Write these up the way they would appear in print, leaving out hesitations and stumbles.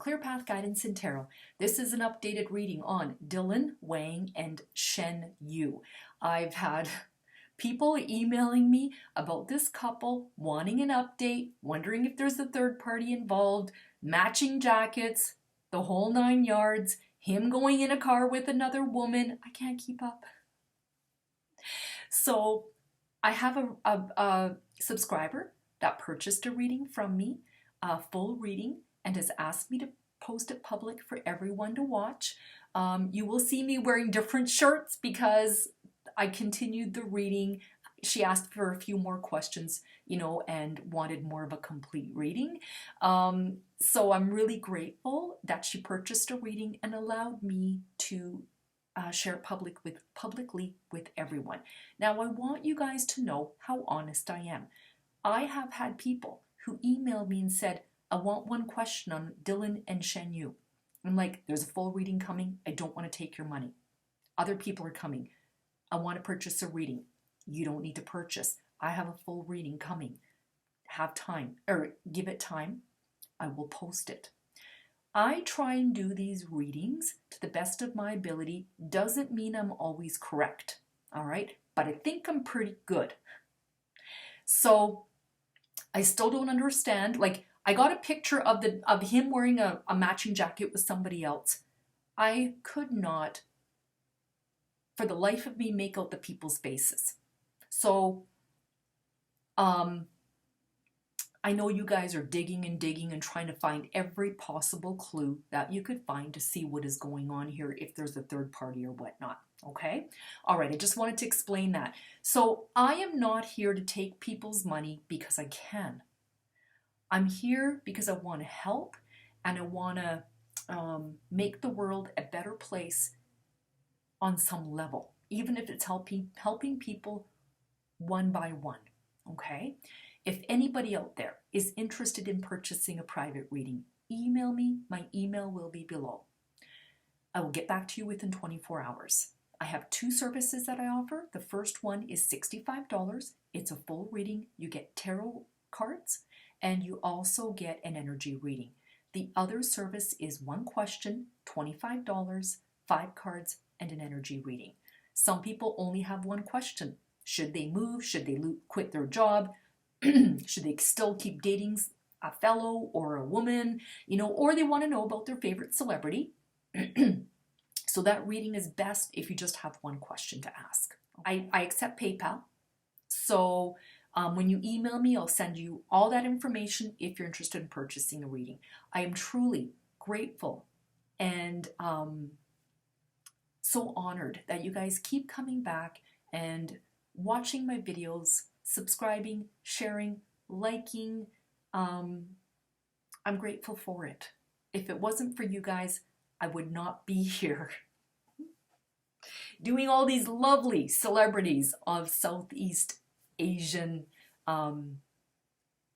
Clear Path Guidance and Tarot. This is an updated reading on Dylan, Wang, and Shen Yu. I've had people emailing me about this couple, wanting an update, wondering if there's a third party involved, matching jackets, the whole 9 yards, him going in a car with another woman. I can't keep up. So I have a subscriber that purchased a reading from me, a full reading, and has asked me to post it public for everyone to watch. You will see me wearing different shirts because I continued the reading. She asked for a few more questions, and wanted more of a complete reading. So I'm really grateful that she purchased a reading and allowed me to share it publicly with everyone. Now, I want you guys to know how honest I am. I have had people who emailed me and said, I want one question on Dylan and Shen Yu. I'm like, there's a full reading coming. I don't want to take your money. Other people are coming. I want to purchase a reading. You don't need to purchase. I have a full reading coming. Have time, or give it time. I will post it. I try and do these readings to the best of my ability. Doesn't mean I'm always correct, all right? But I think I'm pretty good. So I still don't understand. Like, I got a picture of him wearing a matching jacket with somebody else. I could not, for the life of me, make out the people's faces. So, I know you guys are digging and trying to find every possible clue that you could find to see what is going on here, if there's a third party or whatnot. Okay? All right, I just wanted to explain that. So I am not here to take people's money because I can. I'm here because I want to help, and I want to make the world a better place on some level, even if it's helping people one by one. Okay? If anybody out there is interested in purchasing a private reading, email me. My email will be below. I will get back to you within 24 hours. I have 2 services that I offer. The first one is $65. It's a full reading. You get tarot cards, and you also get an energy reading. The other service is 1 question, $25, 5 cards, and an energy reading. Some people only have 1 question. Should they move? Should they quit their job? Should they still keep dating a fellow or a woman? Or they want to know about their favorite celebrity. So that reading is best if you just have 1 question to ask. I accept PayPal. So when you email me, I'll send you all that information if you're interested in purchasing a reading. I am truly grateful and so honored that you guys keep coming back and watching my videos, subscribing, sharing, liking. I'm grateful for it. If it wasn't for you guys, I would not be here doing all these lovely celebrities of Southeast Asian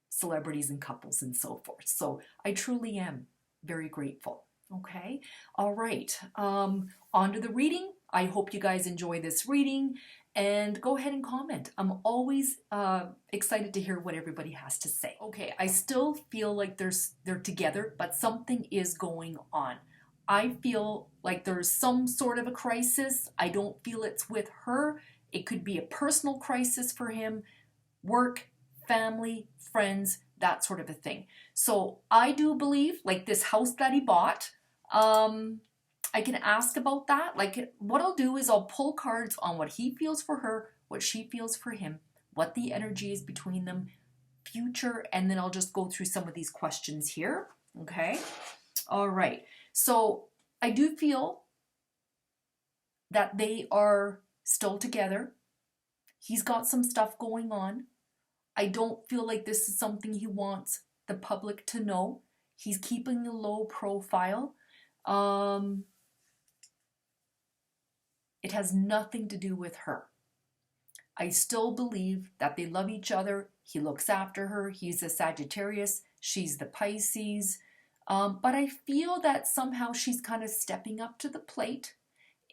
celebrities and couples and so forth. So I truly am very grateful. Okay, all right, on to the reading. I hope you guys enjoy this reading, and go ahead and comment. I'm always excited to hear what everybody has to say. Okay, I still feel like they're together, but something is going on. I feel like there's some sort of a crisis. I don't feel it's with her. It could be a personal crisis for him, work, family, friends, that sort of a thing. So I do believe, like this house that he bought, I can ask about that. Like, what I'll do is I'll pull cards on what he feels for her, what she feels for him, what the energy is between them, future, and then I'll just go through some of these questions here. Okay? All right. So I do feel that they are still together. He's got some stuff going on. I don't feel like this is something he wants the public to know. He's keeping a low profile. It has nothing to do with her. I still believe that they love each other. He looks after her. He's a Sagittarius. She's the Pisces. But I feel that somehow she's kind of stepping up to the plate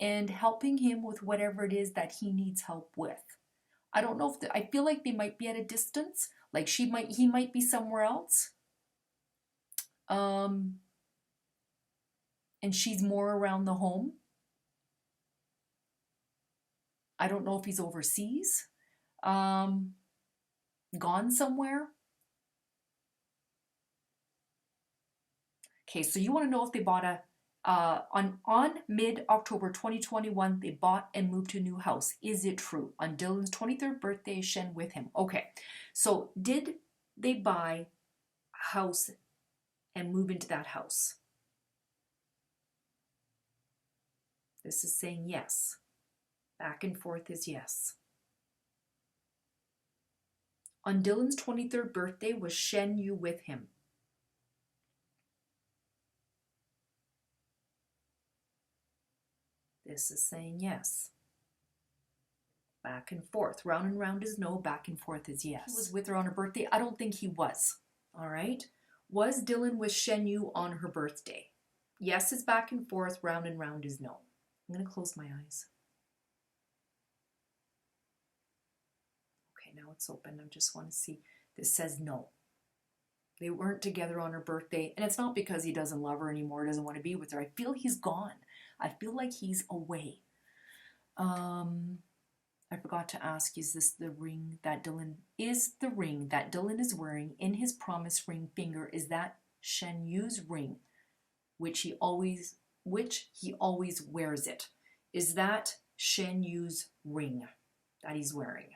and helping him with whatever it is that he needs help with. I don't know if I feel like they might be at a distance. Like he might be somewhere else. and she's more around the home. I don't know if he's overseas, gone somewhere. Okay, so you want to know if they bought a on mid-October 2021, they bought and moved to a new house. Is it true? On Dylan's 23rd birthday, Shen with him. Okay, so did they buy a house and move into that house? This is saying yes. Back and forth is yes. On Dylan's 23rd birthday, was Shen Yu with him? This is saying yes. Back and forth. Round and round is no, back and forth is yes. He was with her on her birthday? I don't think he was. All right. Was Dylan with Shen Yu on her birthday? Yes is back and forth, round and round is no. I'm going to close my eyes. Okay, now it's open. I just want to see. This says no. They weren't together on her birthday, and it's not because he doesn't love her anymore, doesn't want to be with her. I feel he's gone. I feel like he's away. I forgot to ask, is this the ring that Dylan is wearing in his promise ring finger? Is that Shen Yu's ring, which he always wears it? Is that Shen Yu's ring that he's wearing?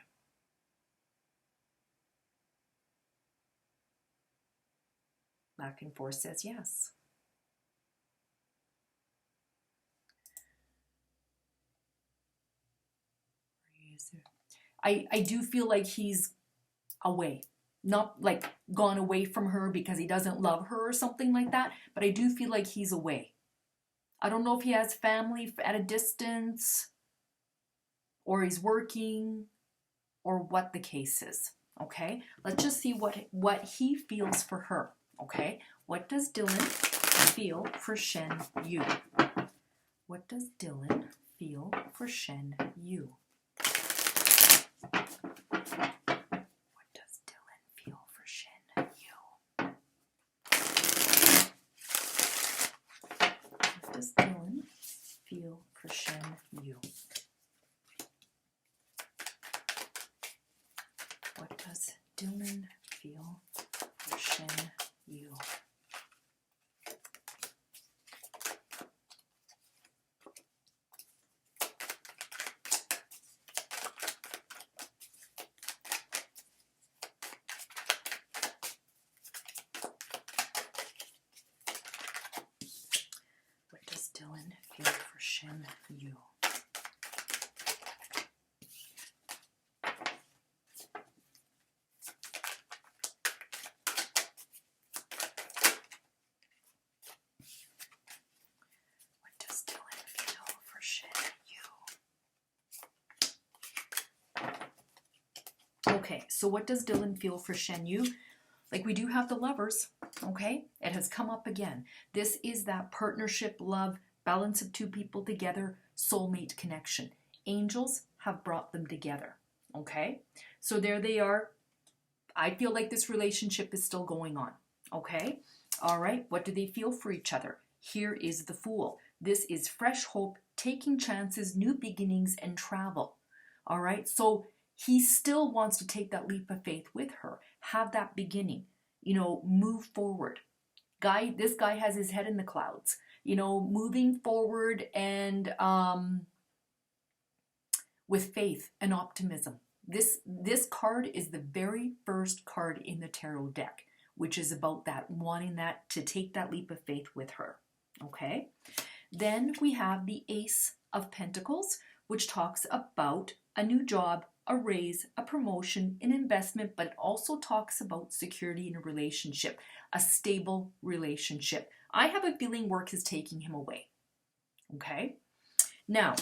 Back and forth says yes. I do feel like he's away. Not like gone away from her because he doesn't love her or something like that, but I do feel like he's away. I don't know if he has family at a distance or he's working or what the case is. Okay, let's just see what he feels for her. Okay, what does Dylan feel for Shen Yu? What does Dylan feel for Shen Yu? What does Dylan feel for Shen Yu? What does Dylan feel for Shen Yu? What does Dylan feel for Shen Yu? What does Dylan feel for Shen Yu? Okay, so what does Dylan feel for Shen Yu? Like, we do have the Lovers, okay? It has come up again. This is that partnership, love, balance of two people together, soulmate connection. Angels have brought them together, okay? So there they are. I feel like this relationship is still going on, okay? All right, what do they feel for each other? Here is the Fool. This is fresh hope, taking chances, new beginnings, and travel. All right, so he still wants to take that leap of faith with her, have that beginning, you know, move forward. This guy has his head in the clouds, you know, moving forward and with faith and optimism. This card is the very first card in the tarot deck, which is about that, wanting that to take that leap of faith with her. Okay. Then we have the Ace of Pentacles, which talks about a new job, a raise, a promotion, an investment, but it also talks about security in a relationship, a stable relationship. I have a feeling work is taking him away. Okay. Now,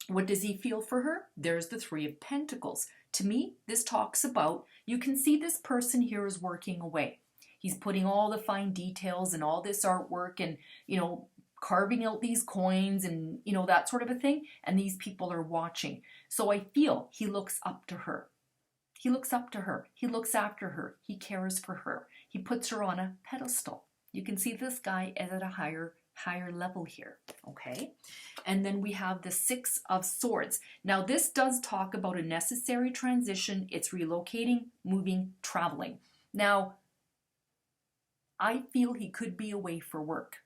what does he feel for her? There's the Three of Pentacles. To me, this talks about, you can see this person here is working away. He's putting all the fine details and all this artwork and, you know, carving out these coins and, you know, that sort of a thing. And these people are watching. So I feel he looks up to her. He looks up to her. He looks after her. He cares for her. He puts her on a pedestal. You can see this guy is at a higher higher level here, okay? And then we have the Six of Swords. Now this does talk about a necessary transition. It's relocating, moving, traveling. Now, I feel he could be away for work,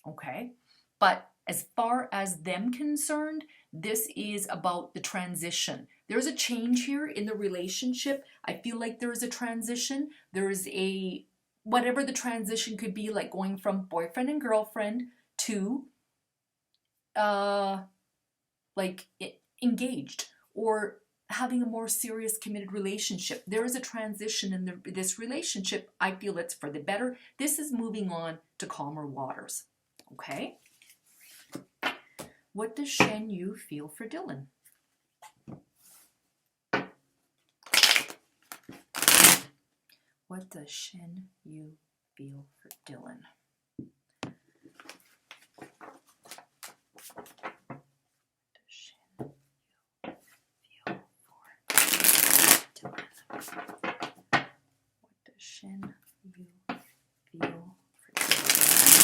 okay? But as far as them concerned, this is about the transition. There's a change here in the relationship. I feel like there is a transition. There is a, whatever the transition could be, like going from boyfriend and girlfriend to like engaged, or having a more serious committed relationship. There is a transition in this relationship. I feel it's for the better. This is moving on to calmer waters, okay? What does Shen Yu feel for Dylan? What does Shen Yu feel for Dylan? What does Shen Yu feel for Dylan?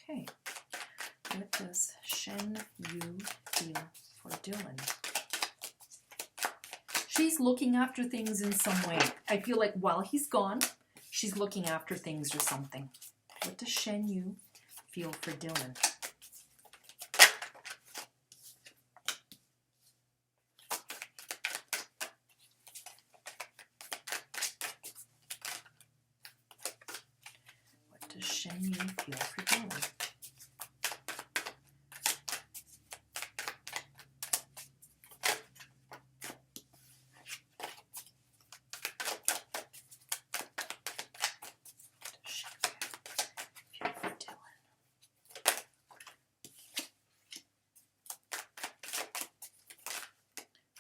Okay. What does Shen Yu feel for Dylan? She's looking after things in some way. I feel like while he's gone, she's looking after things or something. What does Shen Yu feel for Dylan? What does Shen Yu feel for Dylan?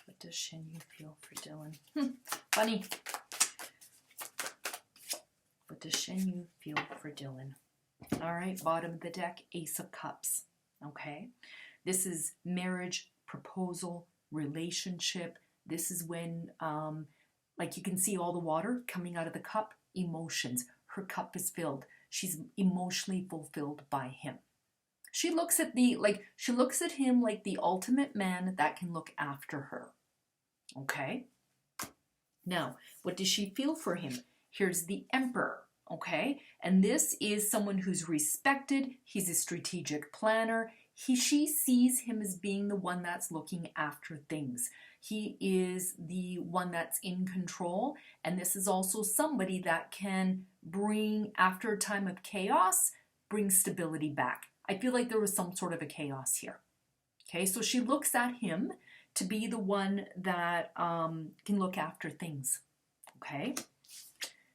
What does Shen Yu feel for Dylan? Funny. What does Shen Yu feel for Dylan? All right, bottom of the deck, Ace of Cups. Okay, this is marriage, proposal, relationship. This is when, like you can see all the water coming out of the cup, emotions. Her cup is filled. She's emotionally fulfilled by him. She looks at she looks at him like the ultimate man that can look after her. Okay. Now, what does she feel for him? Here's the Emperor. Okay. And this is someone who's respected. He's a strategic planner. She sees him as being the one that's looking after things. He is the one that's in control. And this is also somebody that can bring, after a time of chaos, bring stability back. I feel like there was some sort of a chaos here. Okay, so she looks at him to be the one that can look after things. Okay,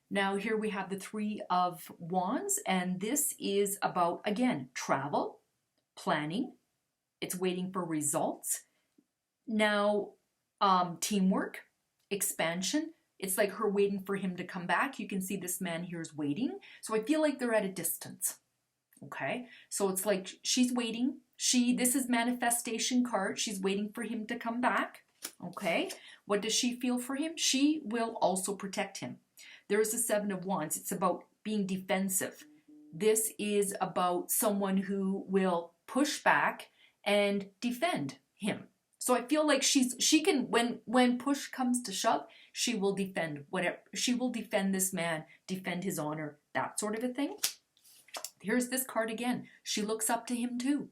now here we have the Three of Wands, and this is about, again, travel, planning. It's waiting for results. Now, teamwork, expansion. It's like her waiting for him to come back. You can see this man here is waiting. So I feel like they're at a distance. Okay, so it's like she's waiting. This is manifestation card. She's waiting for him to come back. Okay, what does she feel for him? She will also protect him. There is the Seven of Wands. It's about being defensive. This is about someone who will push back and defend him. So I feel like she can, when push comes to shove, she will defend whatever. She will defend this man, defend his honor, that sort of a thing. Here's this card again. She looks up to him too.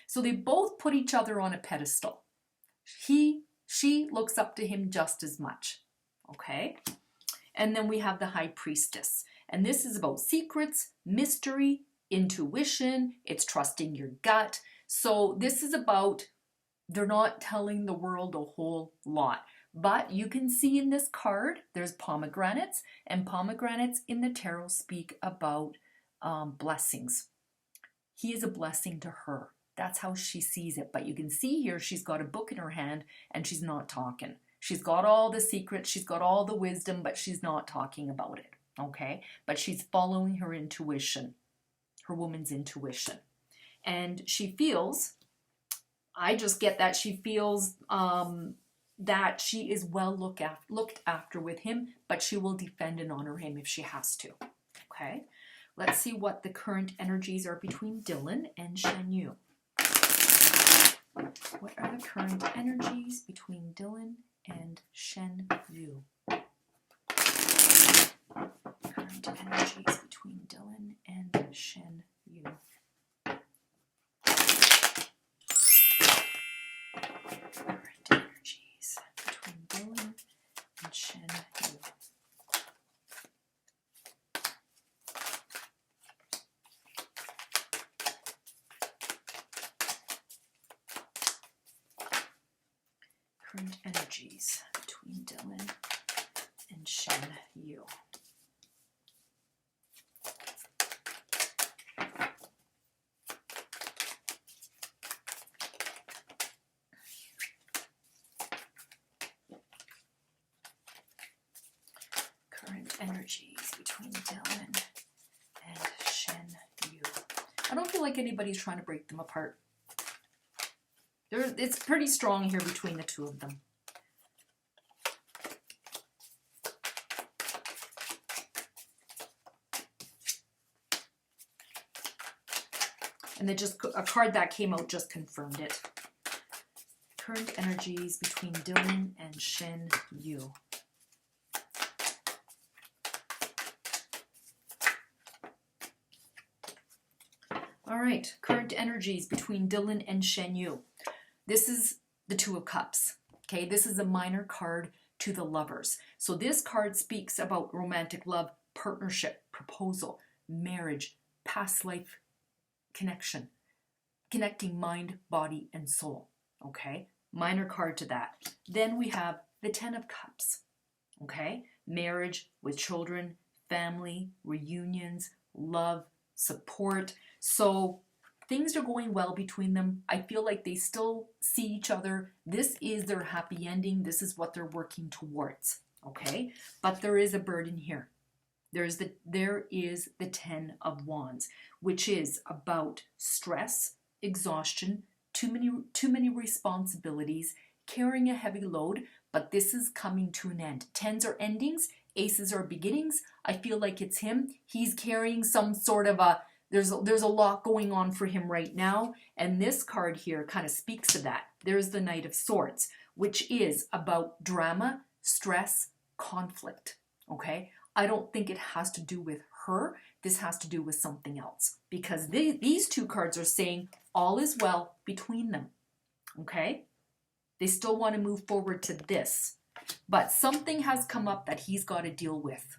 So they both put each other on a pedestal. She looks up to him just as much. Okay? And then we have the High Priestess. And this is about secrets, mystery, intuition. It's trusting your gut. So this is about, they're not telling the world a whole lot. But you can see in this card, there's pomegranates. And pomegranates in the tarot speak about blessings. He is a blessing to her. That's how she sees it. But you can see here, she's got a book in her hand and she's not talking. She's got all the secrets, she's got all the wisdom, but she's not talking about it. Okay? But she's following her intuition, her woman's intuition. And she feels, I just get that she feels that she is well looked after with him, but she will defend and honor him if she has to. Okay? Let's see what the current energies are between Dylan and Shen Yu. What are the current energies between Dylan and Shen Yu? Current energies between Dylan and Shen Yu. Current energies between Dylan and Shen Yu. Current energies between Dylan and Shen Yu. Current energies between Dylan and Shen Yu. I don't feel like anybody's trying to break them apart. It's pretty strong here between the two of them. And then just a card that came out just confirmed it. Current energies between Dylan and Shen Yu. All right, current energies between Dylan and Shen Yu. This is the Two of Cups. Okay, this is a minor card to the lovers. So this card speaks about romantic love, partnership, proposal, marriage, past life connection, connecting mind, body, and soul. Okay, minor card to that. Then we have the Ten of Cups. Okay, marriage with children, family, reunions, love, support. So things are going well between them. I feel like they still see each other. This is their happy ending. This is what they're working towards. Okay, but there is a burden here. There is the Ten of Wands, which is about stress, exhaustion, too many responsibilities, carrying a heavy load, but this is coming to an end. Tens are endings, aces are beginnings. I feel like it's him. He's carrying some sort of there's a lot going on for him right now, and this card here kind of speaks to that. There's the Knight of Swords, which is about drama, stress, conflict. Okay, I don't think it has to do with her. This has to do with something else, because these two cards are saying all is well between them. Okay, they still want to move forward to this, but something has come up that he's got to deal with.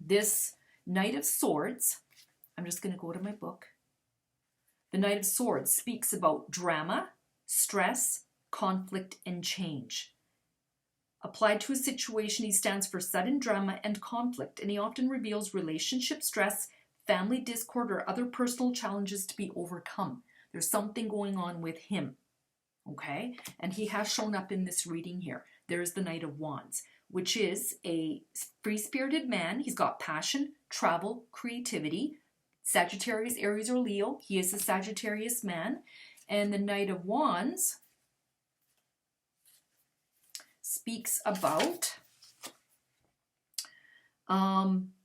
This Knight of Swords, I'm just going to go to my book. The Knight of Swords speaks about drama, stress, conflict, and change. Applied to a situation, he stands for sudden drama and conflict, and he often reveals relationship stress, family discord, or other personal challenges to be overcome. There's something going on with him, okay? And he has shown up in this reading here. There's the Knight of Wands, which is a free-spirited man. He's got passion, travel, creativity. Sagittarius, Aries, or Leo. He is a Sagittarius man. And the Knight of Wands speaks about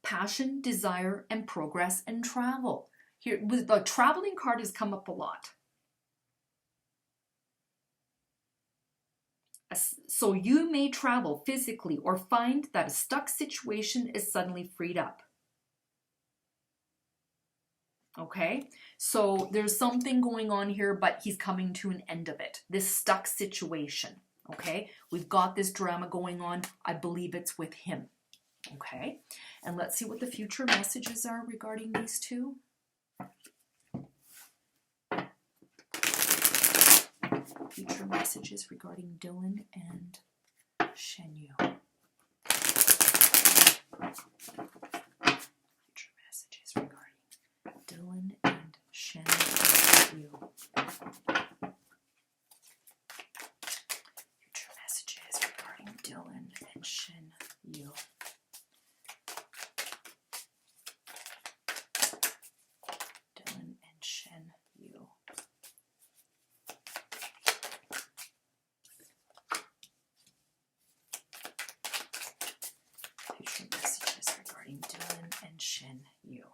passion, desire, and progress and travel. Here, with the traveling card has come up a lot. So you may travel physically or find that a stuck situation is suddenly freed up. Okay, so there's something going on here, but he's coming to an end of it. This stuck situation, okay? We've got this drama going on. I believe it's with him, okay? And let's see what the future messages are regarding these two. Future messages regarding Dylan and Shen Yu. Future messages regarding Dylan and Shen Yu. Future messages regarding Dylan and Shen Yu. Dylan and Shen Yu. Future messages regarding Dylan and Shen Yu.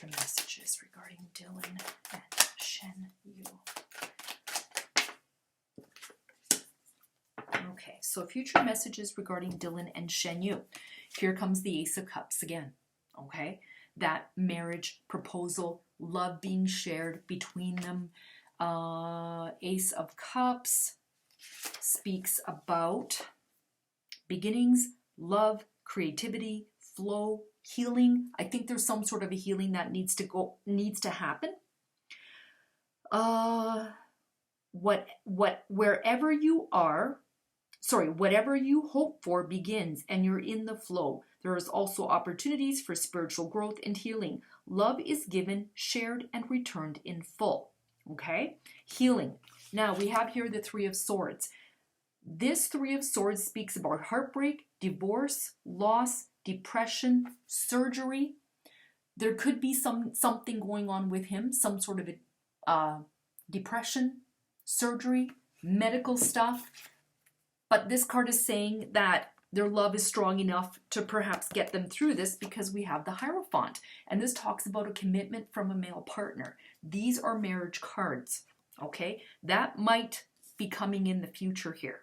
future messages regarding Dylan and Shen Yu. Okay, so future messages regarding Dylan and Shen Yu. Here comes the Ace of Cups again, okay? That marriage proposal, love being shared between them. Ace of Cups speaks about beginnings, love, creativity, flow, healing. I think there's some sort of a healing that needs to happen. Wherever you are, whatever you hope for begins and you're in the flow. There is also opportunities for spiritual growth and healing. Love is given, shared, and returned in full. Okay? Healing. Now we have here the Three of Swords. This Three of Swords speaks about heartbreak, divorce, loss, depression, surgery. There could be something going on with him, some sort of a depression, surgery, medical stuff. But this card is saying that their love is strong enough to perhaps get them through this because we have the Hierophant. And this talks about a commitment from a male partner. These are marriage cards, okay? That might be coming in the future here,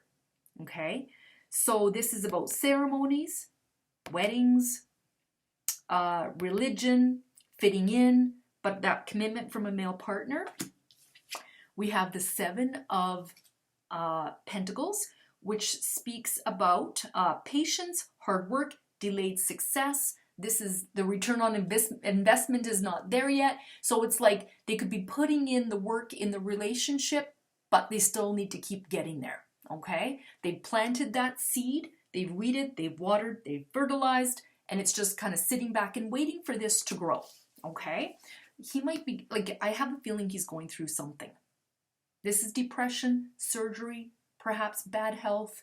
okay? So this is about ceremonies, weddings, religion, fitting in, but that commitment from a male partner. We have the Seven of Pentacles, which speaks about patience, hard work, delayed success. This is the return on investment is not there yet. So it's like they could be putting in the work in the relationship, but they still need to keep getting there, okay? They've planted that seed, they've weeded, they've watered, they've fertilized, and it's just kind of sitting back and waiting for this to grow, okay? He might be, like, I have a feeling he's going through something. This is depression, surgery, perhaps bad health,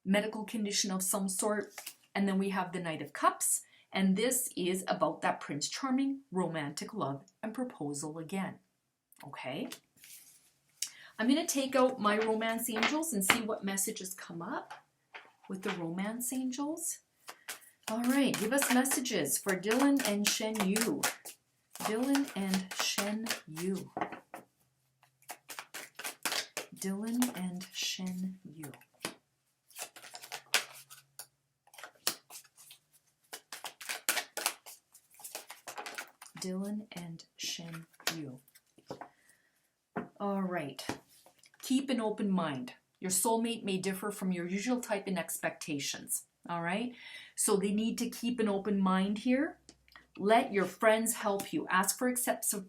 medical condition of some sort. And then we have the Knight of Cups. And this is about that Prince Charming, romantic love and proposal again. Okay. I'm going to take out my Romance Angels and see what messages come up with the Romance Angels. All right. Give us messages for Dylan and Shen Yu. Dylan and Shen Yu. Dylan and Shen Yu. Dylan and Shen Yu. All right. Keep an open mind. Your soulmate may differ from your usual type in expectations. All right. So they need to keep an open mind here. Let your friends help you. Ask for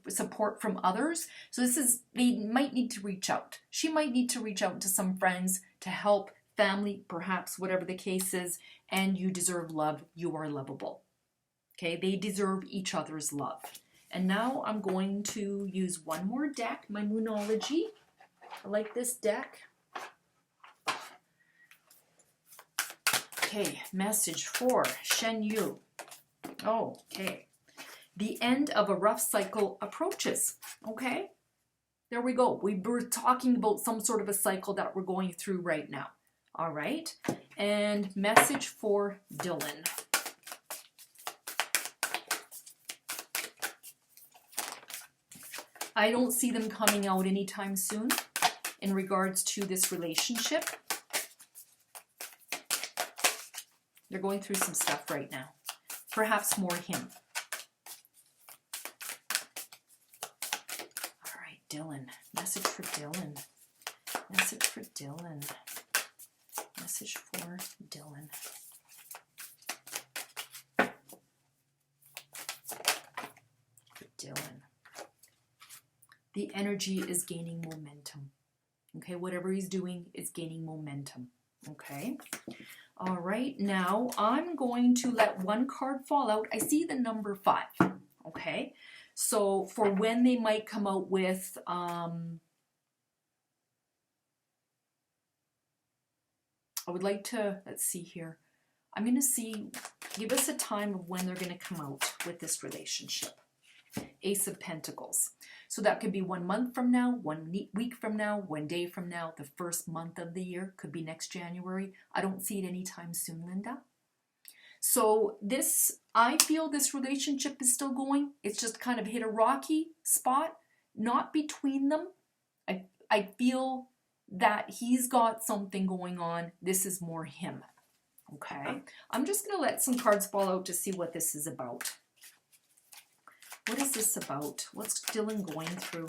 support from others. So this is, they might need to reach out. She might need to reach out to some friends to help, family, perhaps, whatever the case is. And you deserve love. You are lovable. Okay, they deserve each other's love. And now I'm going to use one more deck, my Moonology. I like this deck. Okay, message for Shen Yu. Oh, okay. The end of a rough cycle approaches. Okay, there we go. We were talking about some sort of a cycle that we're going through right now. All right, and message for Dylan. I don't see them coming out anytime soon in regards to this relationship. They're going through some stuff right now. Perhaps more him. All right, Dylan. Message for Dylan. Message for Dylan. Message for Dylan. For Dylan. The energy is gaining momentum. Okay, whatever he's doing is gaining momentum. Okay. All right, now I'm going to let one card fall out. I see the number 5, okay? So for when they might come out with, I would like to, let's see here. I'm going to see, give us a time of when they're going to come out with this relationship. Ace of Pentacles. So that could be 1 month from now, 1 week from now, 1 day from now, the first month of the year. Could be next January. I don't see it anytime soon, Linda. So this, I feel this relationship is still going. It's just kind of hit a rocky spot, not between them. I feel that he's got something going on. This is more him. Okay. I'm just going to let some cards fall out to see what this is about. What is this about? What's Dylan going through?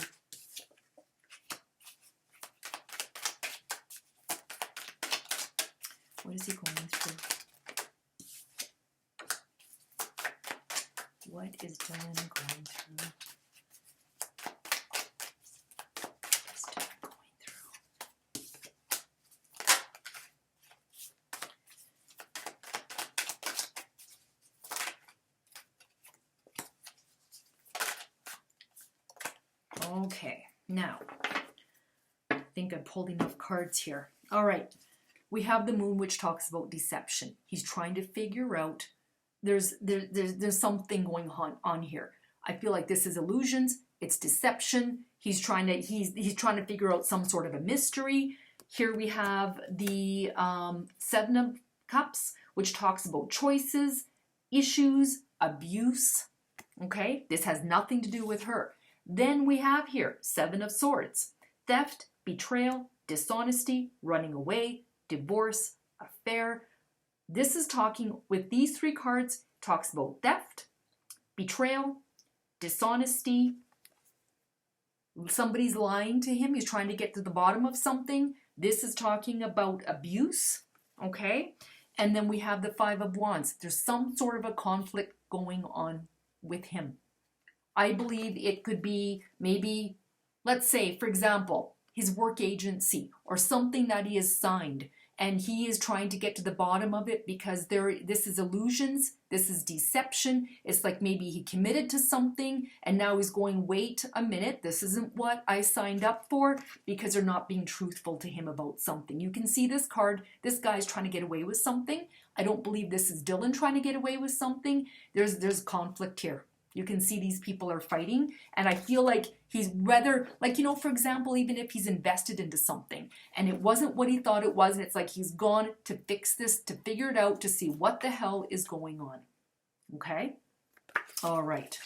What is he going through? What is Dylan going through? What is Dylan going through? Okay, now, I think I pulled enough cards here. All right, we have the moon, which talks about deception. He's trying to figure out, there's something going on here. I feel like this is illusions, it's deception. He's trying to figure out some sort of a mystery. Here we have the Seven of Cups, which talks about choices, issues, abuse. Okay, this has nothing to do with her. Then we have here Seven of Swords, theft, betrayal, dishonesty, running away, divorce, affair. This is talking, with these three cards, talks about theft, betrayal, dishonesty. Somebody's lying to him. He's trying to get to the bottom of something. This is talking about abuse. Okay. And then we have the Five of Wands. There's some sort of a conflict going on with him. I believe it could be maybe, let's say, for example, his work agency or something that he has signed, and he is trying to get to the bottom of it because this is illusions, this is deception. It's like maybe he committed to something and now he's going, wait a minute, this isn't what I signed up for, because they're not being truthful to him about something. You can see this card, this guy's trying to get away with something. I don't believe this is Dylan trying to get away with something. There's conflict here. You can see these people are fighting, and I feel like he's rather, like, you know, for example, even if he's invested into something and it wasn't what he thought it was, and it's like he's gone to fix this, to figure it out, to see what the hell is going on. Okay? All right.